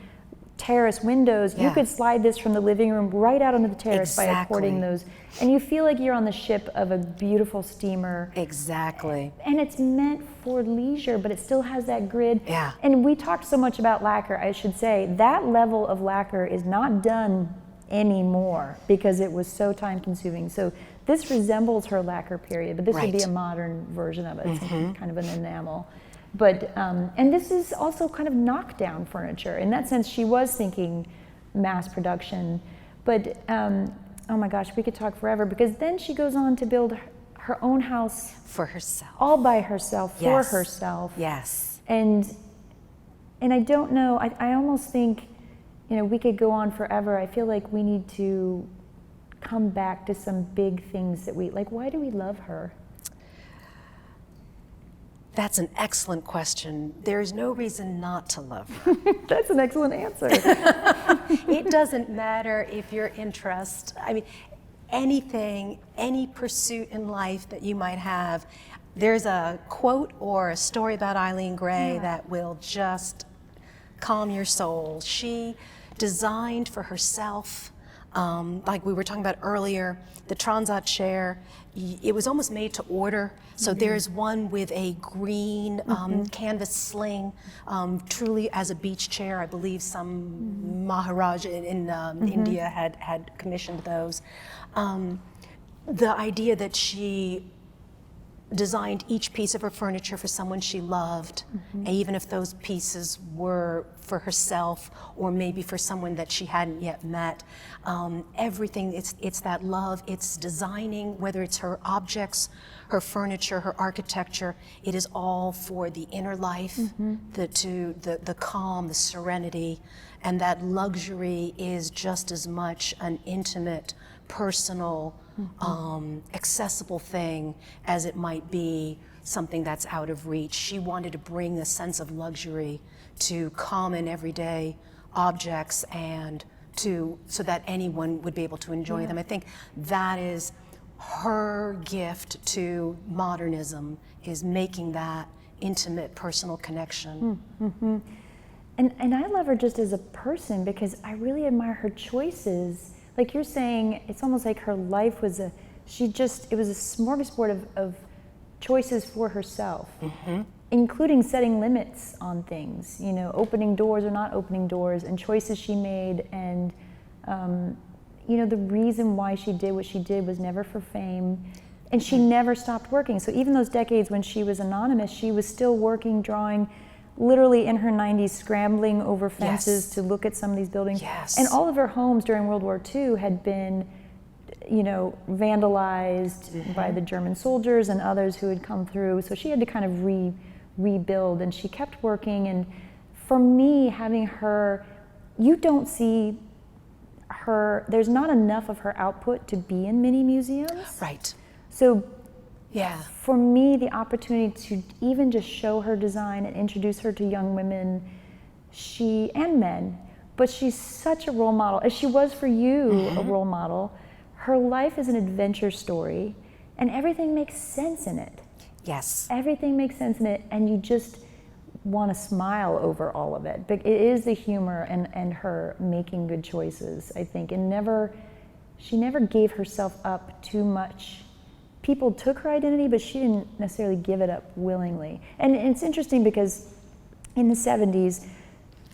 terrace windows, you could slide this from the living room right out onto the terrace by according those, and you feel like you're on the ship of a beautiful steamer. Exactly. And it's meant for leisure, but it still has that grid. Yeah. And we talked so much about lacquer, I should say, that level of lacquer is not done anymore because it was so time consuming. So this resembles her lacquer period, but this would be a modern version of it. It's kind of an enamel. But, and this is also kind of knockdown furniture. In that sense, she was thinking mass production. But, oh my gosh, we could talk forever, because then she goes on to build her own house. For herself. All by herself, for herself. Yes. And I don't know, I almost think, we could go on forever. I feel like we need to come back to some big things that why do we love her? That's an excellent question. There is no reason not to love her. That's an excellent answer. It doesn't matter if your interest, anything, any pursuit in life that you might have, there's a quote or a story about Eileen Gray that will just calm your soul. She designed for herself, like we were talking about earlier, the Transat chair. It was almost made to order. So there's one with a green canvas sling, truly as a beach chair. I believe some Maharaj in India had commissioned those. The idea that she designed each piece of her furniture for someone she loved, even if those pieces were for herself or maybe for someone that she hadn't yet met. Everything, it's that love, it's designing, whether it's her objects, her furniture, her architecture, it is all for the inner life, the calm, the serenity, and that luxury is just as much an intimate, personal, accessible thing as it might be something that's out of reach. She wanted to bring a sense of luxury to common everyday objects and so that anyone would be able to enjoy them. I think that is her gift to modernism, is making that intimate personal connection. And I love her just as a person, because I really admire her choices. Like you're saying, it's almost like her life was it was a smorgasbord of choices for herself, including setting limits on things, opening doors or not opening doors, and choices she made. And, the reason why she did what she did was never for fame. And she never stopped working. So even those decades when she was anonymous, she was still working, drawing, literally in her 90s, scrambling over fences to look at some of these buildings. And all of her homes during World War II had been, vandalized by the German soldiers and others who had come through. So she had to kind of rebuild, and she kept working. And for me, having her, you don't see her, there's not enough of her output to be in many museums. Right. So Yeah. for me, the opportunity to even just show her design and introduce her to young women, and men, but she's such a role model, as she was for you, a role model. Her life is an adventure story, and everything makes sense in it. Yes. Everything makes sense in it, and you just want to smile over all of it. But it is the humor and her making good choices, I think, and she never gave herself up too much. People took her identity, but she didn't necessarily give it up willingly. And it's interesting because in the 70s,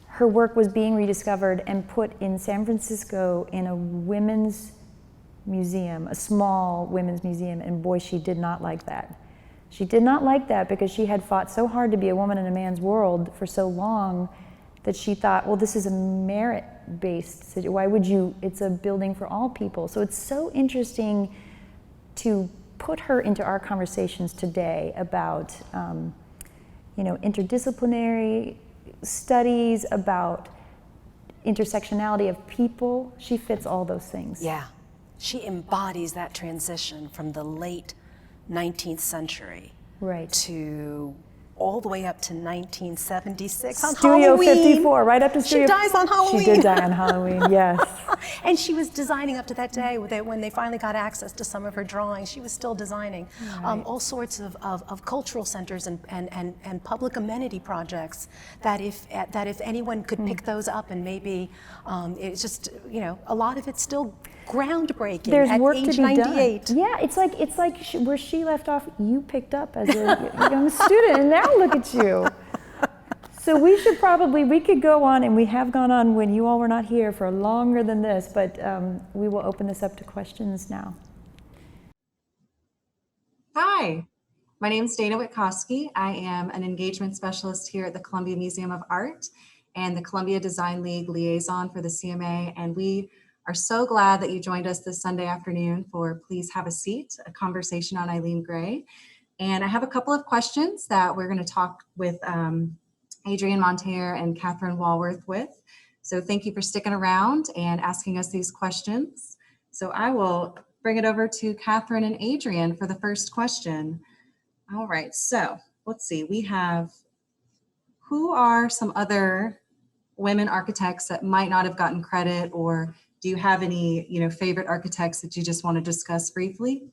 her work was being rediscovered and put in San Francisco in a women's museum, a small women's museum, and boy, she did not like that. She did not like that because she had fought so hard to be a woman in a man's world for so long that she thought, well, this is a merit-based, why would you, it's a building for all people. So it's so interesting to put her into our conversations today about, interdisciplinary studies, about intersectionality of people. She fits all those things. Yeah. She embodies that transition from the late 19th century to all the way up to 1976 on Studio Halloween. 54, right up to Studio. She dies on Halloween. She did die on Halloween, yes. And she was designing up to that day when they finally got access to some of her drawings. She was still designing all sorts of cultural centers and public amenity projects that if anyone could pick those up, and maybe it's just, a lot of it's still groundbreaking. There's at work age to be 98. done. Yeah, it's like where she left off, you picked up as a young student, and now look at you. So we could go on, and we have gone on when you all were not here for longer than this, but we will open this up to questions now. Hi, my name is Dana Witkowski. I am an engagement specialist here at the Columbia Museum of Art and the Columbia Design League liaison for the CMA, and we are so glad that you joined us this Sunday afternoon for Please Have a Seat, a conversation on Eileen Gray. And I have a couple of questions that we're going to talk with Adrienne Monteer and Catherine Walworth with. So thank you for sticking around and asking us these questions. So I will bring it over to Catherine and Adrienne for the first question. All right, so let's see, we have, who are some other women architects that might not have gotten credit, or do you have any, favorite architects that you just want to discuss briefly?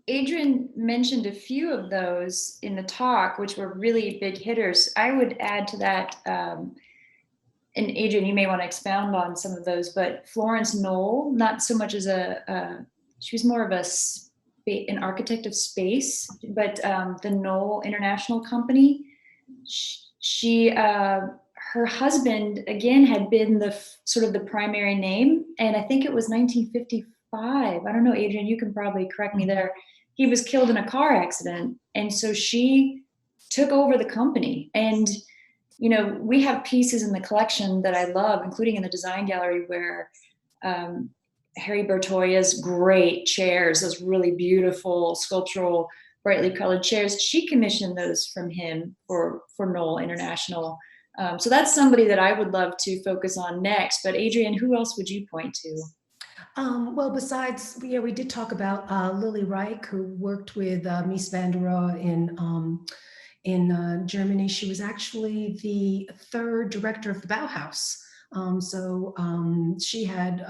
Adrienne mentioned a few of those in the talk, which were really big hitters. I would add to that, and Adrienne, you may want to expound on some of those, but Florence Knoll, not so much as she was more of an architect of space, but the Knoll International Company, her husband, again, had been sort of the primary name, and I think it was 1955. I don't know, Adrienne, you can probably correct me there. He was killed in a car accident, and so she took over the company. And, we have pieces in the collection that I love, including in the design gallery, where Harry Bertoya's great chairs, those really beautiful sculptural, brightly colored chairs, she commissioned those from him for Knoll International. So that's somebody that I would love to focus on next. But Adrienne, who else would you point to? Well, besides, we did talk about Lily Reich, who worked with Mies van der Rohe in Germany. She was actually the third director of the Bauhaus. So she had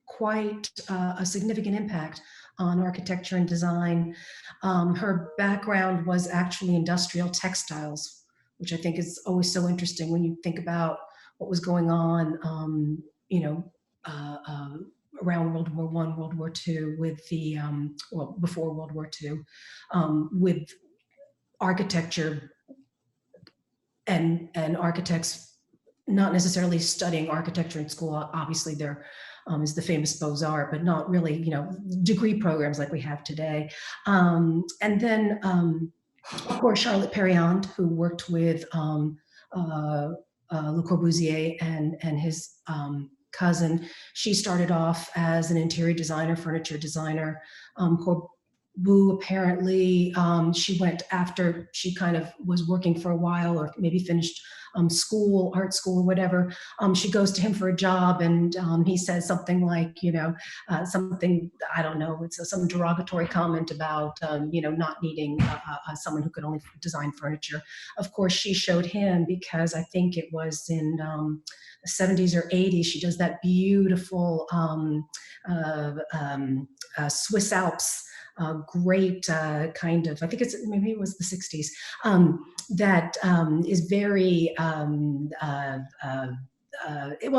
quite a significant impact on architecture and design. Her background was actually industrial textiles, which I think is always so interesting when you think about what was going on, around World War I, World War II, with the, before World War II, with architecture and architects not necessarily studying architecture in school. Obviously there is the famous Beaux-Arts, but not really, degree programs like we have today. And then, of course, Charlotte Perriand, who worked with Le Corbusier and his cousin. She started off as an interior designer, furniture designer. Wu apparently, she went after she kind of was working for a while or maybe finished school, art school or whatever. She goes to him for a job and he says something like, something, I don't know, it's some derogatory comment about, not needing someone who could only design furniture. Of course, she showed him because I think it was in the 70s or 80s, she does that beautiful Swiss Alps great kind of, I think maybe it was the 60s, that is very, well,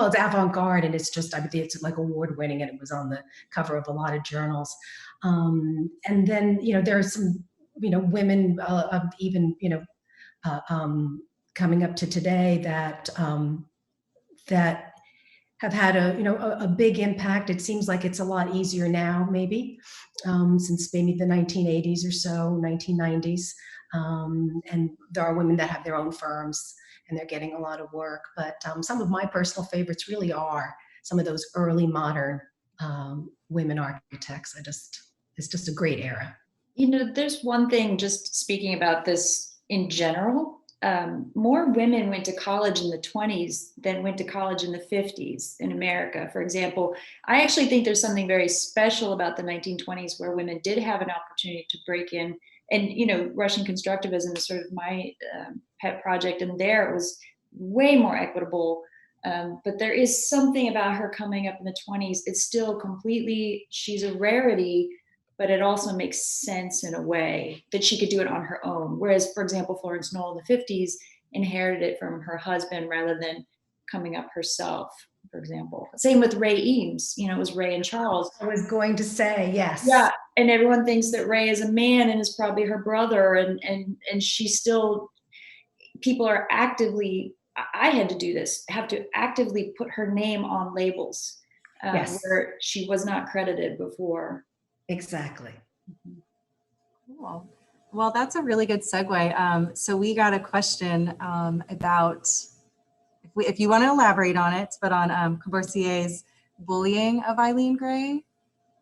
it's avant-garde and it's just, I mean, it's like award-winning and it was on the cover of a lot of journals. And then, there are some, women even, coming up to today that, that have had a big impact. It seems like it's a lot easier now, maybe, since maybe the 1980s or so, 1990s. And there are women that have their own firms and they're getting a lot of work. But some of my personal favorites really are some of those early modern women architects. It's just a great era. There's one thing, just speaking about this in general, more women went to college in the 20s than went to college in the 50s in America, for example. I actually think there's something very special about the 1920s where women did have an opportunity to break in. And, Russian constructivism is sort of my pet project. And there it was way more equitable. But there is something about her coming up in the 20s. It's still she's a rarity, but it also makes sense in a way that she could do it on her own. Whereas, for example, Florence Knoll in the 50s inherited it from her husband rather than coming up herself, for example. Same with Ray Eames, it was Ray and Charles. I was going to say, yes. Yeah, and everyone thinks that Ray is a man and is probably her brother, and she's still, people are actively, I had to do this, have to actively put her name on labels yes. where she was not credited before. Exactly. Cool. Well, that's a really good segue. So we got a question about, if you want to elaborate on it, but on Corbusier's bullying of Eileen Gray,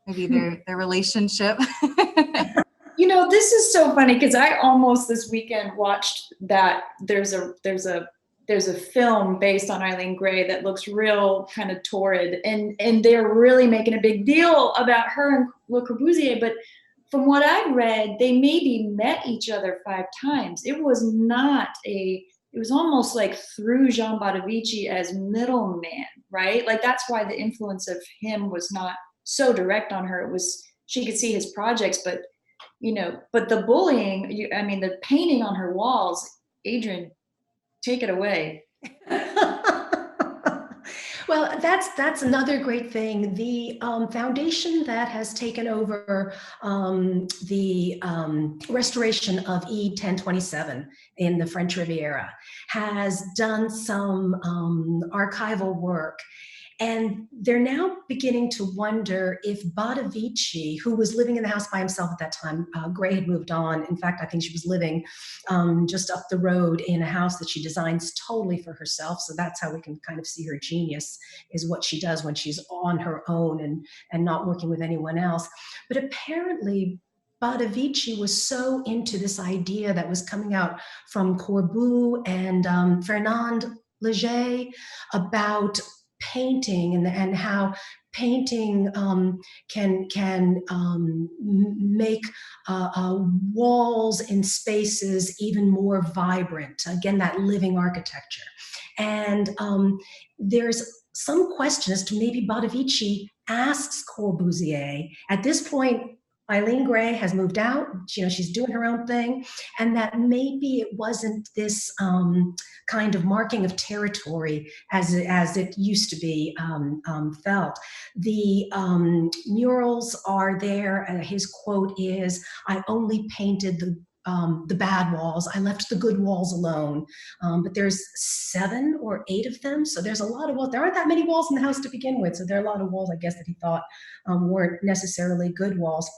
maybe their relationship. This is so funny because I almost this weekend watched that. There's a film based on Eileen Gray that looks real kind of torrid, and they're really making a big deal about her and Le Corbusier. But from what I read, they maybe met each other 5 times. It was almost like through Jean Bottavici as middleman, right? Like that's why the influence of him was not so direct on her. It was, she could see his projects, but the bullying, the painting on her walls, Adrian, take it away. Well, that's another great thing. The foundation that has taken over the restoration of E1027 in the French Riviera has done some archival work. And they're now beginning to wonder if Bottavici, who was living in the house by himself at that time, Gray had moved on. In fact, I think she was living just up the road in a house that she designs totally for herself. So that's how we can kind of see her genius, is what she does when she's on her own and not working with anyone else. But apparently, Bottavici was so into this idea that was coming out from Corbu and Fernand Léger about painting and how painting can make walls in spaces even more vibrant. Again, that living architecture. And there's some question as to maybe Bottavici asks Corbusier, at this point, Eileen Gray has moved out, she's doing her own thing, and that maybe it wasn't this kind of marking of territory as it used to be felt. The murals are there. His quote is, "I only painted the bad walls. I left the good walls alone." But there's 7 or 8 of them, so there's a lot of walls. There aren't that many walls in the house to begin with, so there are a lot of walls, I guess, that he thought weren't necessarily good walls.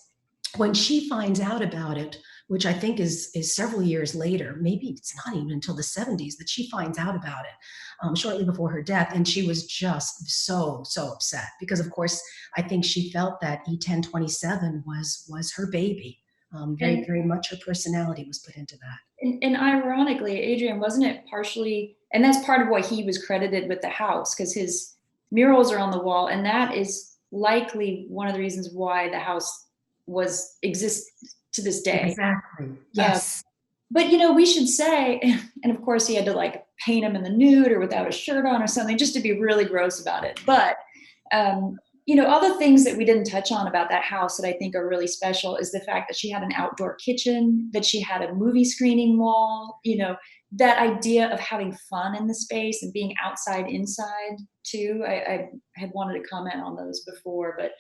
When she finds out about it, which I think is several years later, maybe it's not even until the 70s that she finds out about it, shortly before her death, and she was just so upset because, of course, I think she felt that E1027 was her baby. Very, very much her personality was put into that. And ironically, Adrian, wasn't it partially, and that's part of why he was credited with the house, because his murals are on the wall, and that is likely one of the reasons why the house exists to this day. Exactly. Yes. But we should say, and of course he had to like paint him in the nude or without a shirt on or something, just to be really gross about it. But other things that we didn't touch on about that house that I think are really special is the fact that she had an outdoor kitchen, that she had a movie screening wall, that idea of having fun in the space and being outside, inside too. I had wanted to comment on those before, but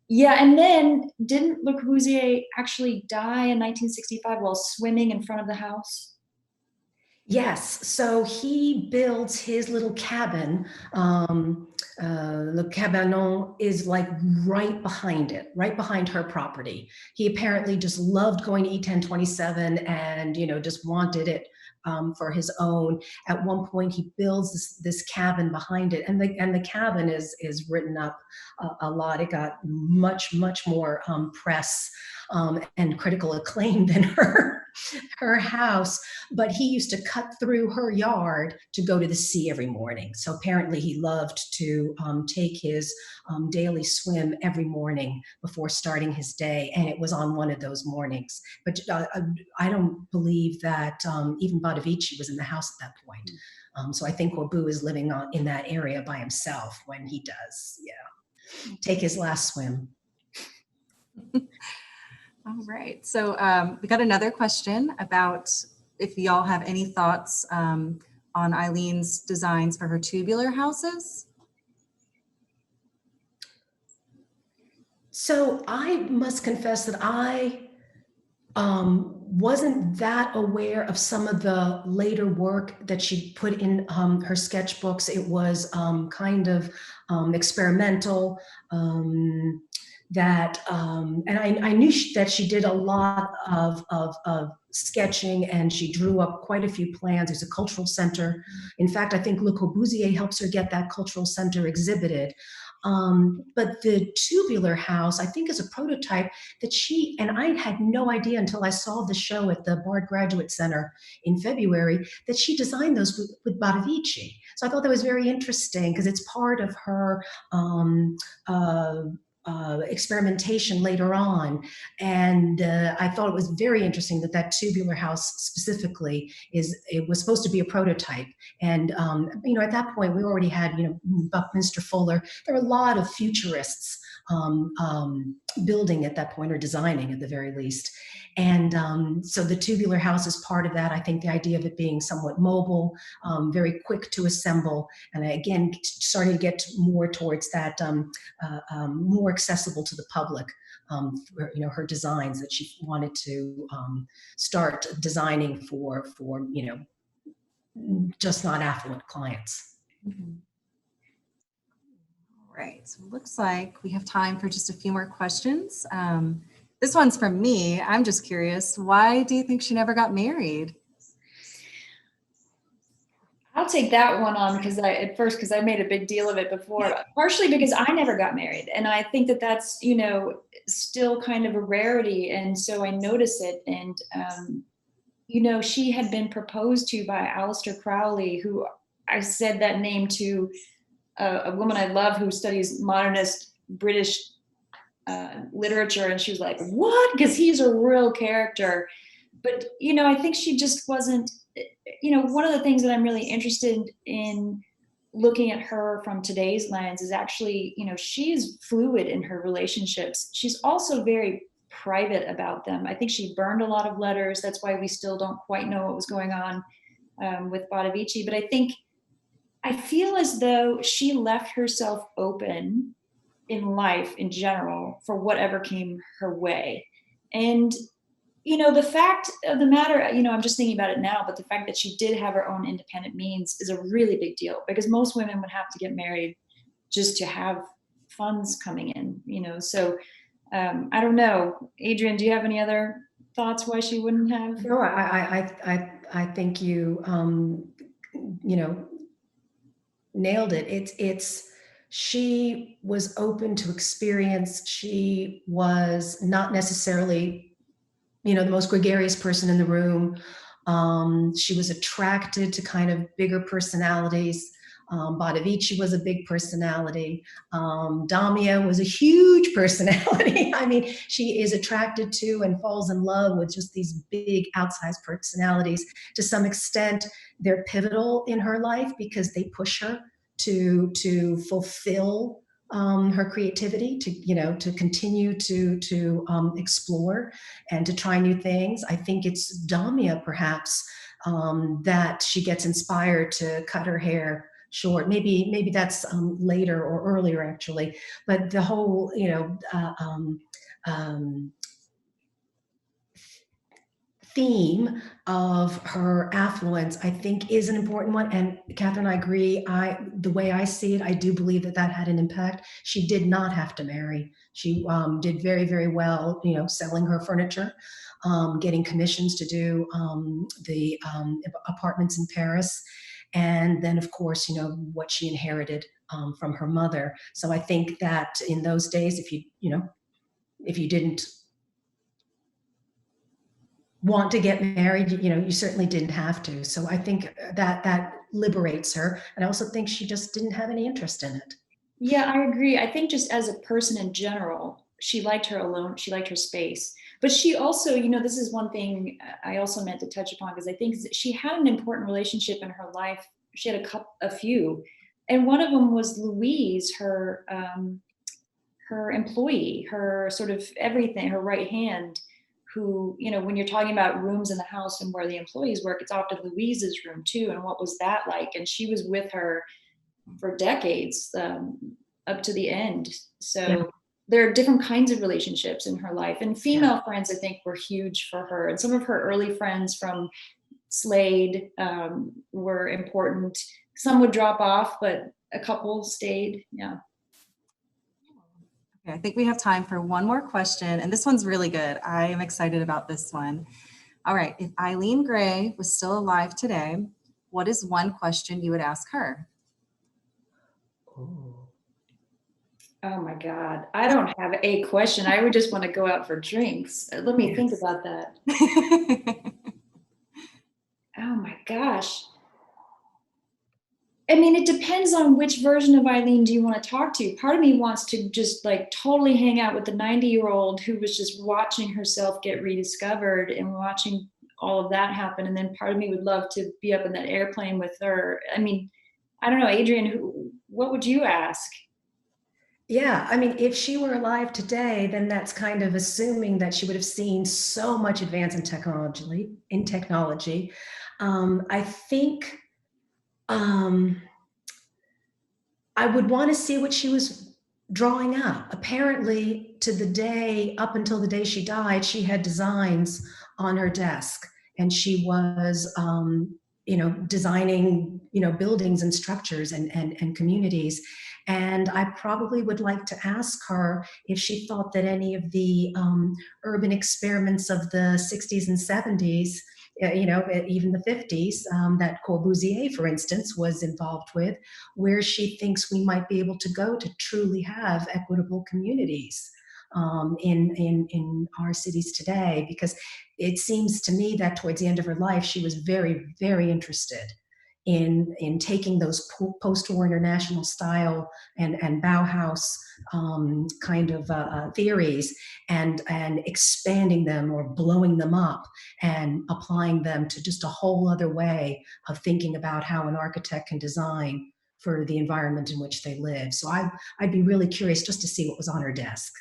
yeah. And then didn't Le Corbusier actually die in 1965 while swimming in front of the house? Yes, so he builds his little cabin. Le Cabanon is like right behind it, right behind her property. He apparently just loved going to E1027 and, just wanted it for his own. At one point, he builds this cabin behind it, and the cabin is written up a lot. It got much more press and critical acclaim than her house. But he used to cut through her yard to go to the sea every morning. So apparently, he loved to take his daily swim every morning before starting his day, and it was on one of those mornings. But I don't believe that even Bonavici was in the house at that point. So I think Corbu is living in that area by himself when he does, take his last swim. All right. So we got another question about if y'all have any thoughts on Eileen's designs for her tubular houses. So I must confess that I wasn't that aware of some of the later work that she put in her sketchbooks. It was kind of experimental. And I knew that she did a lot of sketching, and she drew up quite a few plans. There's a cultural center. In fact, I think Le Corbusier helps her get that cultural center exhibited. But the tubular house, I think, is a prototype that and I had no idea until I saw the show at the Bard Graduate Center in February, that she designed those with Bonavici. So I thought that was very interesting because it's part of her experimentation later on. And I thought it was very interesting that tubular house specifically it was supposed to be a prototype. And, at that point we already had, Buckminster Fuller. There were a lot of futurists building at that point, or designing at the very least. And so the tubular house is part of that. I think the idea of it being somewhat mobile, very quick to assemble, and again, starting to get more towards that more accessible to the public. Her designs that she wanted to start designing for just not affluent clients. Mm-hmm. All right, so it looks like we have time for just a few more questions. This one's from me. I'm just curious, why do you think she never got married? I'll take that one on because I made a big deal of it before, partially because I never got married. And I think that that's, still kind of a rarity. And so I notice it. And, she had been proposed to by Aleister Crowley, who I said that name to a woman I love who studies modernist British literature. And she was like, what? Because he's a real character. But, I think she just wasn't, one of the things that I'm really interested in looking at her from today's lens is actually, she's fluid in her relationships. She's also very private about them. I think she burned a lot of letters. That's why we still don't quite know what was going on with Bonavici. But I feel as though she left herself open in life in general for whatever came her way. And the fact of the matter, I'm just thinking about it now, but the fact that she did have her own independent means is a really big deal, because most women would have to get married just to have funds coming in, so I don't know. Adrian, do you have any other thoughts why she wouldn't have? No, I think you, nailed it. She was open to experience. She was not necessarily the most gregarious person in the room. She was attracted to kind of bigger personalities. Bonavici was a big personality. Damia was a huge personality. I mean, she is attracted to and falls in love with just these big outsized personalities. To some extent, they're pivotal in her life because they push her to fulfill her creativity, to continue to explore and to try new things. I think it's Damia perhaps that she gets inspired to cut her hair short. Maybe that's later or earlier actually, but the whole theme of her affluence, I think, is an important one. And Catherine, I agree. The way I see it, I do believe that had an impact. She did not have to marry. She did very, very well, selling her furniture, getting commissions to do the apartments in Paris. And then, of course, what she inherited from her mother. So I think that in those days, if you didn't want to get married, you certainly didn't have to. So I think that liberates her. And I also think she just didn't have any interest in it. Yeah, I agree. I think just as a person in general, she liked her alone. She liked her space. But she also, this is one thing I also meant to touch upon, because I think she had an important relationship in her life. She had a few. And one of them was Louise, her employee, her sort of everything, her right hand, who, when you're talking about rooms in the house and where the employees work, it's often Louise's room too. And what was that like? And she was with her for decades, up to the end. So yeah. There are different kinds of relationships in her life, and female friends, I think, were huge for her. And some of her early friends from Slade were important. Some would drop off, but a couple stayed. Yeah. Okay, I think we have time for one more question, and this one's really good. I am excited about this one. All right, if Eileen Gray was still alive today, what is one question you would ask her? Oh my God, I don't have a question. I would just want to go out for drinks. Let me think about that. Oh my gosh. I mean, it depends on which version of Eileen do you want to talk to. Part of me wants to just totally hang out with the 90-year-old who was just watching herself get rediscovered and watching all of that happen. And then part of me would love to be up in that airplane with her. I mean, I don't know, Adrienne, what would you ask? Yeah, I mean, if she were alive today, then that's kind of assuming that she would have seen so much advance in technology. I think I would want to see what she was drawing up. Apparently, up until the day she died, she had designs on her desk, and she was, designing, buildings and structures and communities. And I probably would like to ask her if she thought that any of the urban experiments of the 60s and 70s, even the 50s, that Corbusier, for instance, was involved with, where she thinks we might be able to go to truly have equitable communities in our cities today. Because it seems to me that towards the end of her life, she was very, very interested in taking those post-war international style and Bauhaus kind of theories and expanding them or blowing them up and applying them to just a whole other way of thinking about how an architect can design for the environment in which they live. So I'd be really curious just to see what was on her desk.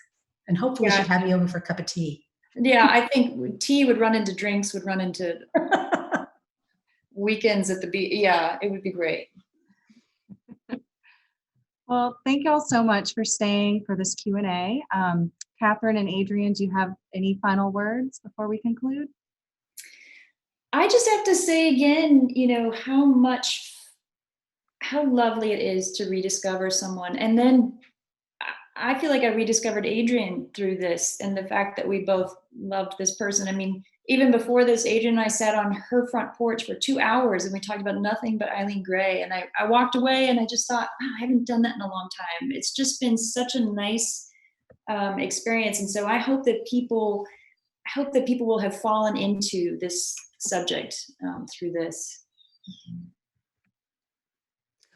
And hopefully she'd have me over for a cup of tea. Yeah, I think tea would run into drinks, would run into weekends at the beach. Yeah, it would be great. Well, thank you all so much for staying for this Q&A. Catherine and Adrienne, do you have any final words before we conclude? I just have to say again, how lovely it is to rediscover someone. And then I feel like I rediscovered Adrienne through this, and the fact that we both loved this person. I mean, even before this, Adrienne and I sat on her front porch for 2 hours and we talked about nothing but Eileen Gray. And I walked away and I just thought, wow, I haven't done that in a long time. It's just been such a nice experience. And so I hope that people hope that people will have fallen into this subject through this.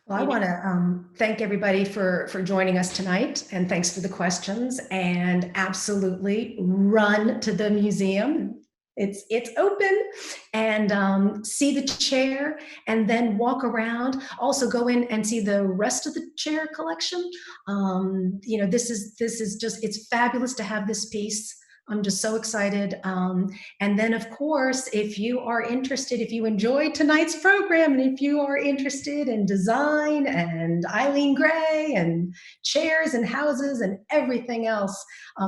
Well, I want to thank everybody for joining us tonight, and thanks for the questions. And absolutely, run to the museum. It's open, and see the chair, and then walk around. Also, go in and see the rest of the chair collection. This is just, it's fabulous to have this piece. I'm just so excited. And then, of course, if you are interested, if you enjoyed tonight's program, and if you are interested in design and Eileen Gray and chairs and houses and everything else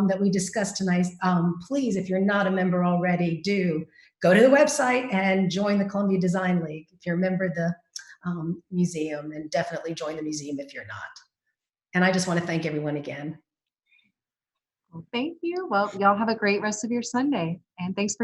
that we discussed tonight, please, if you're not a member already, do go to the website and join the Columbia Design League. If you're a member of the museum, and definitely join the museum if you're not. And I just want to thank everyone again. Well, thank you. Well, y'all have a great rest of your Sunday, and thanks for